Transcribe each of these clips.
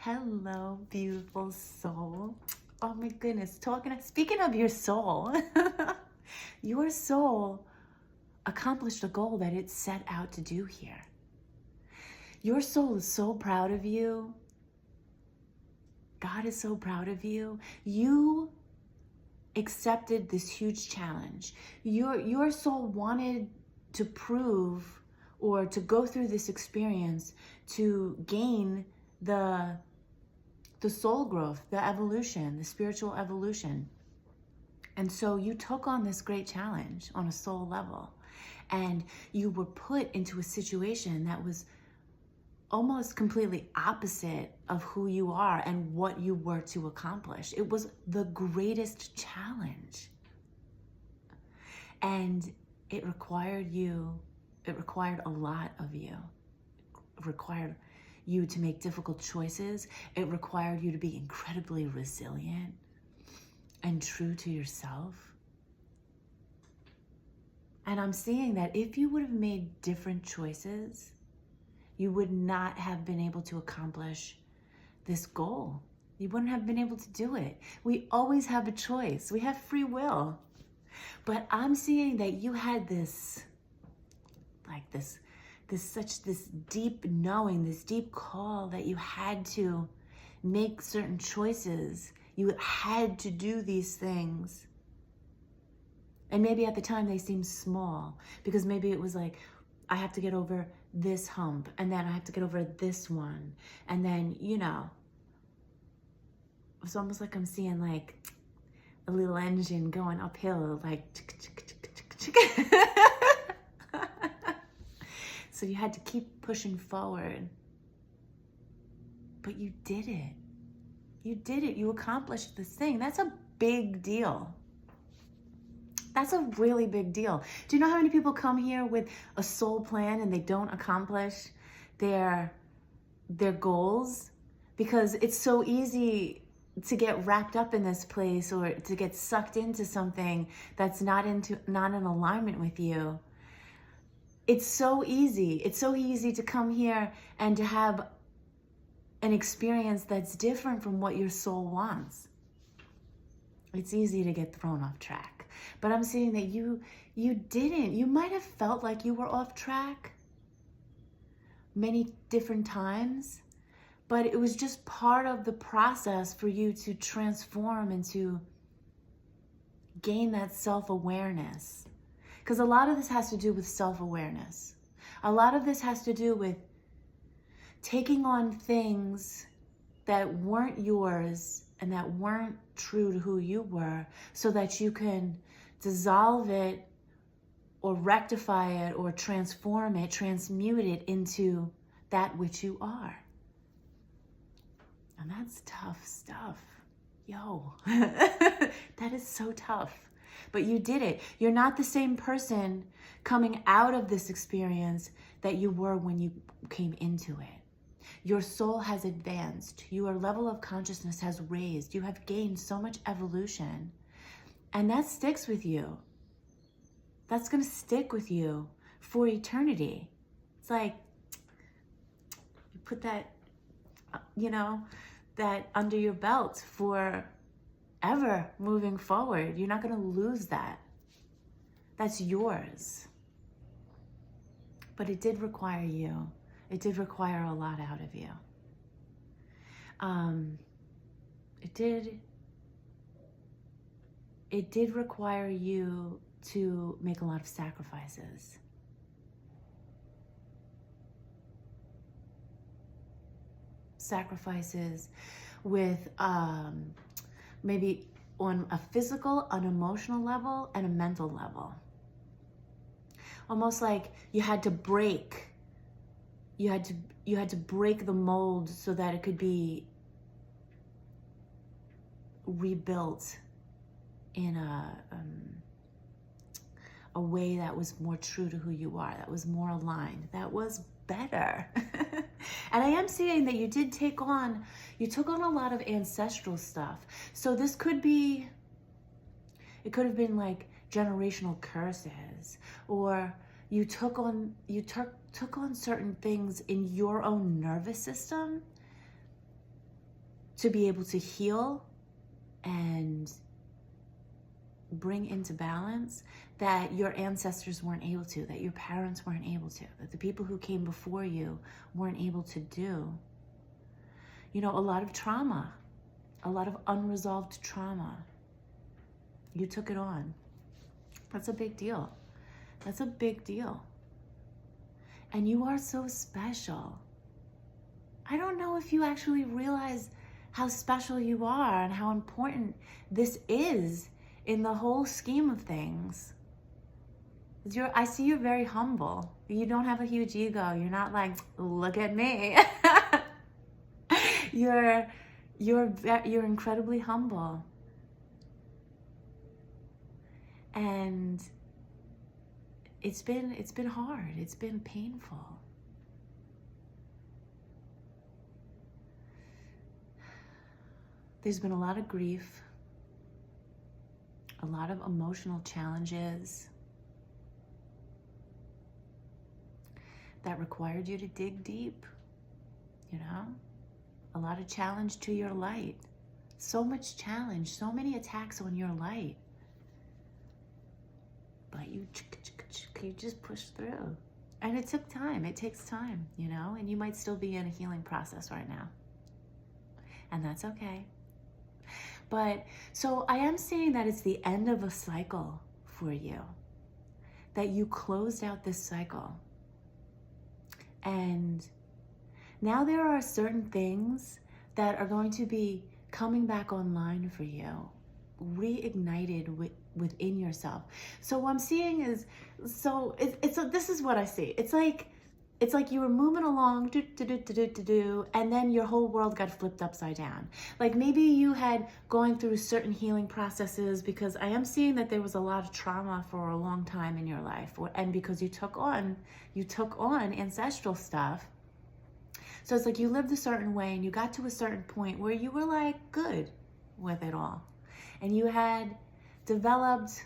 Hello, beautiful soul. Oh my goodness, speaking of your soul, your soul accomplished a goal that it set out to do here. Your soul is so proud of you. God is so proud of you. You accepted this huge challenge. Your soul wanted to prove or to go through this experience to gain the soul growth, the evolution, the spiritual evolution. And so you took on this great challenge on a soul level, and you were put into a situation that was almost completely opposite of who you are and what you were to accomplish. It was the greatest challenge. And it required a lot of you. It required you to make difficult choices. It required you to be incredibly resilient and true to yourself. And I'm seeing that if you would have made different choices, you would not have been able to accomplish this goal. You wouldn't have been able to do it. We always have a choice. We have free will. But I'm seeing that you had this deep knowing, this deep call that you had to make certain choices. You had to do these things. And maybe at the time they seemed small, because maybe it was like, I have to get over this hump, and then I have to get over this one. And then, it's almost like I'm seeing like a little engine going uphill, like so you had to keep pushing forward. But you did it. You did it. You accomplished this thing. That's a big deal. That's a really big deal. Do you know how many people come here with a soul plan and they don't accomplish their goals? Because it's so easy to get wrapped up in this place, or to get sucked into something that's not in alignment with you. It's so easy. It's so easy to come here and to have an experience that's different from what your soul wants. It's easy to get thrown off track. But I'm seeing that you didn't. You might have felt like you were off track many different times, but it was just part of the process for you to transform and to gain that self-awareness. Because a lot of this has to do with self-awareness. A lot of this has to do with taking on things that weren't yours and that weren't true to who you were, so that you can dissolve it or rectify it or transform it, transmute it into that which you are. And that's tough stuff. Yo, that is so tough. But you did it. You're not the same person coming out of this experience that you were when you came into it. Your soul has advanced. Your level of consciousness has raised. You have gained so much evolution. And that sticks with you. That's going to stick with you for eternity. It's like, you put that, that under your belt for ever moving forward. You're not going to lose that. That's yours. But it did require you. It did require a lot out of you. It did require you to make a lot of sacrifices. Sacrifices with maybe on a physical, an emotional level, and a mental level. Almost like you had to break. You had to break the mold so that it could be rebuilt in a way that was more true to who you are, that was more aligned, that was better. And I am seeing that you took on a lot of ancestral stuff. So this could have been like generational curses, or you took on certain things in your own nervous system to be able to heal and bring into balance that your ancestors weren't able to, that your parents weren't able to, that the people who came before you weren't able to do. You know, a lot of trauma, a lot of unresolved trauma. You took it on. That's a big deal. That's a big deal. And you are so special. I don't know if you actually realize how special you are and how important this is in the whole scheme of things. I see you're very humble. You don't have a huge ego. You're not like, look at me. You're incredibly humble. And it's been hard. It's been painful. There's been a lot of grief, a lot of emotional challenges that required you to dig deep, you know? A lot of challenge to your light. So much challenge, so many attacks on your light. But you just pushed through. And it took time. It takes time, you know? And you might still be in a healing process right now. And that's okay. But so I am saying that it's the end of a cycle for you. That you closed out this cycle. And now there are certain things that are going to be coming back online for you, reignited within yourself. So what I'm seeing is, this is what I see. It's like you were moving along, and then your whole world got flipped upside down. Like maybe you had going through certain healing processes, because I am seeing that there was a lot of trauma for a long time in your life, and because you took on ancestral stuff. So it's like you lived a certain way and you got to a certain point where you were like good with it all. And you had developed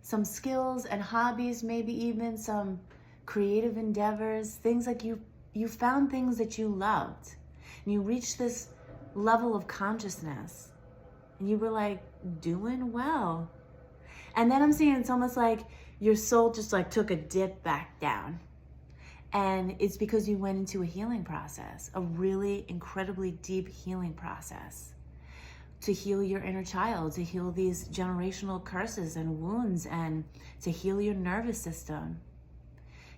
some skills and hobbies, maybe even some creative endeavors, things like you found things that you loved. And you reached this level of consciousness and you were like doing well. And then I'm seeing it's almost like your soul just like took a dip back down. And it's because you went into a healing process, a really incredibly deep healing process, to heal your inner child, to heal these generational curses and wounds, and to heal your nervous system,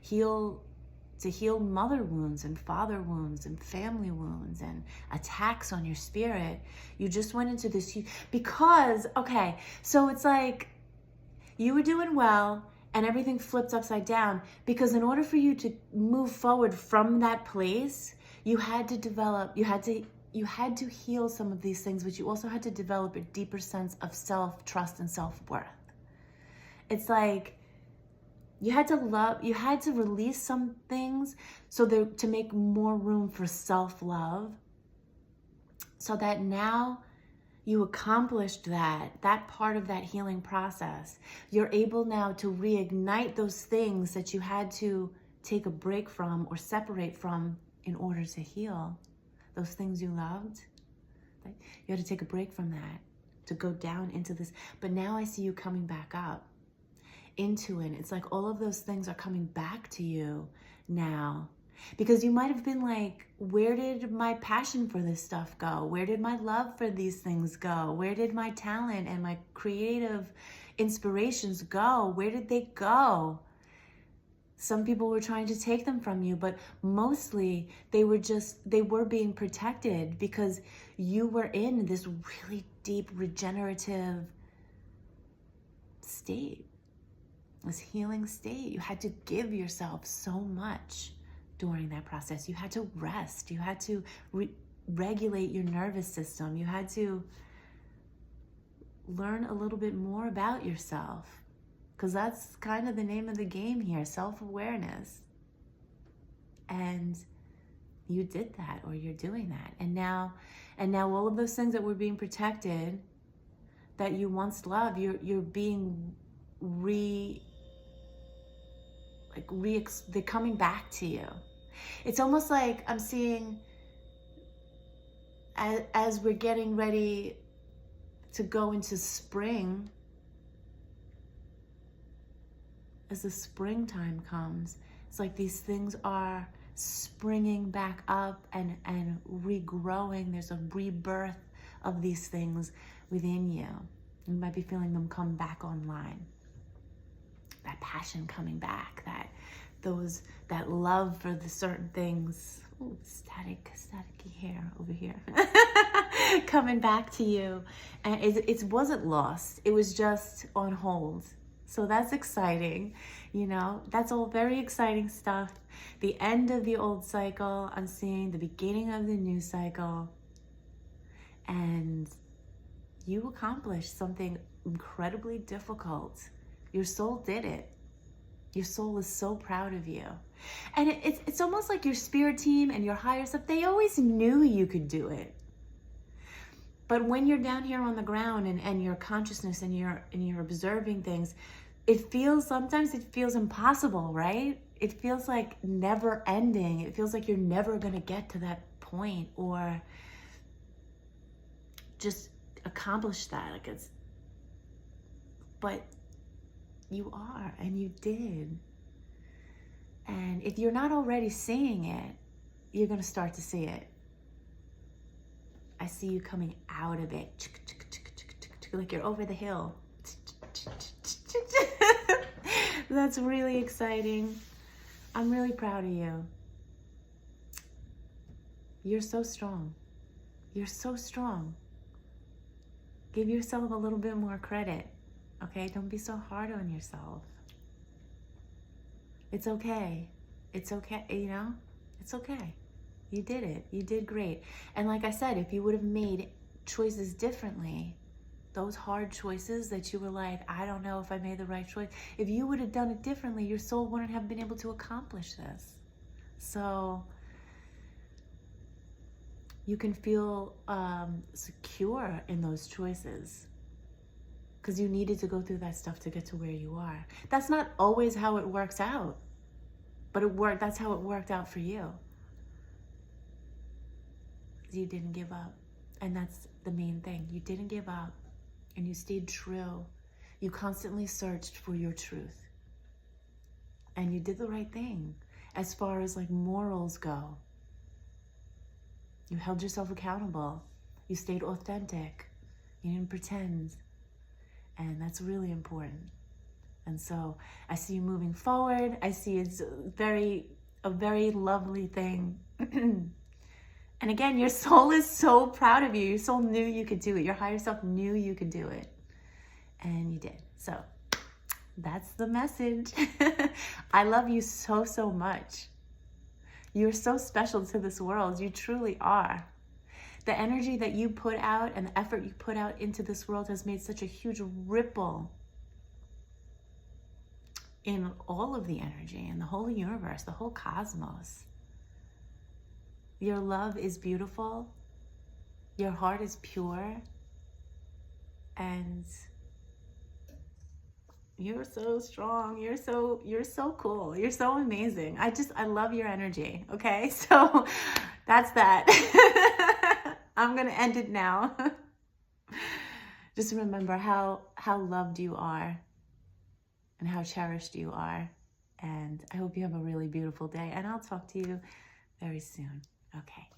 to heal mother wounds and father wounds and family wounds and attacks on your spirit. You just went into this because, okay, so it's like you were doing well and everything flipped upside down, because in order for you to move forward from that place, you had to heal some of these things, but you also had to develop a deeper sense of self-trust and self-worth. It's like you had to release some things to make more room for self-love, so that now you accomplished that part of that healing process. You're able now to reignite those things that you had to take a break from or separate from in order to heal. Those things you loved, you had to take a break from that to go down into this. But now I see you coming back up into it. It's like all of those things are coming back to you now. Because you might have been like, where did my passion for this stuff go? Where did my love for these things go? Where did my talent and my creative inspirations go? Where did they go? Some people were trying to take them from you, but mostly they were being protected because you were in this really deep regenerative state, this healing state. You had to give yourself so much during that process. You had to rest. You had to regulate your nervous system. You had to learn a little bit more about yourself, because that's kind of the name of the game here, self-awareness. And you did that, or you're doing that. And now all of those things that were being protected, that you once loved, you're being they're coming back to you. It's almost like I'm seeing as we're getting ready to go into spring, as the springtime comes, it's like these things are springing back up and regrowing. There's a rebirth of these things within you. You might be feeling them come back online. That passion coming back, that love for the certain things. Ooh, staticky hair over here. Coming back to you. And it wasn't lost. It was just on hold. So that's exciting. You know, that's all very exciting stuff. The end of the old cycle, I'm seeing the beginning of the new cycle. And you accomplished something incredibly difficult. Your soul did it. Your soul is so proud of you. And it's almost like your spirit team and your higher self, they always knew you could do it. But when you're down here on the ground and your consciousness and you're observing things, sometimes it feels impossible, right? It feels like never ending. It feels like you're never going to get to that point or just accomplish that. But you are, and you did. And if you're not already seeing it, you're going to start to see it. I see you coming out of it, like you're over the hill. That's really exciting. I'm really proud of you. You're so strong. You're so strong. Give yourself a little bit more credit, okay? Don't be so hard on yourself. It's okay. It's okay, you know? It's okay. You did it. You did great. And like I said, if you would have made choices differently, those hard choices that you were like, I don't know if I made the right choice. If you would have done it differently, your soul wouldn't have been able to accomplish this. So you can feel secure in those choices because you needed to go through that stuff to get to where you are. That's not always how it works out, but it worked. That's how it worked out for you. You didn't give up. And that's the main thing. You didn't give up. And you stayed true. You constantly searched for your truth. And you did the right thing as far as like morals go. You held yourself accountable. You stayed authentic. You didn't pretend. And that's really important. And so I see you moving forward. I see it's a very lovely thing. And again, your soul is so proud of you. Your soul knew you could do it. Your higher self knew you could do it. And you did. So that's the message. I love you so, so much. You're so special to this world. You truly are. The energy that you put out and the effort you put out into this world has made such a huge ripple in all of the energy, in the whole universe, the whole cosmos. Your love is beautiful. Your heart is pure. And you're so strong. You're so cool. You're so amazing. I love your energy. Okay. So that's that. I'm going to end it now. Just remember how loved you are and how cherished you are. And I hope you have a really beautiful day. And I'll talk to you very soon. Okay.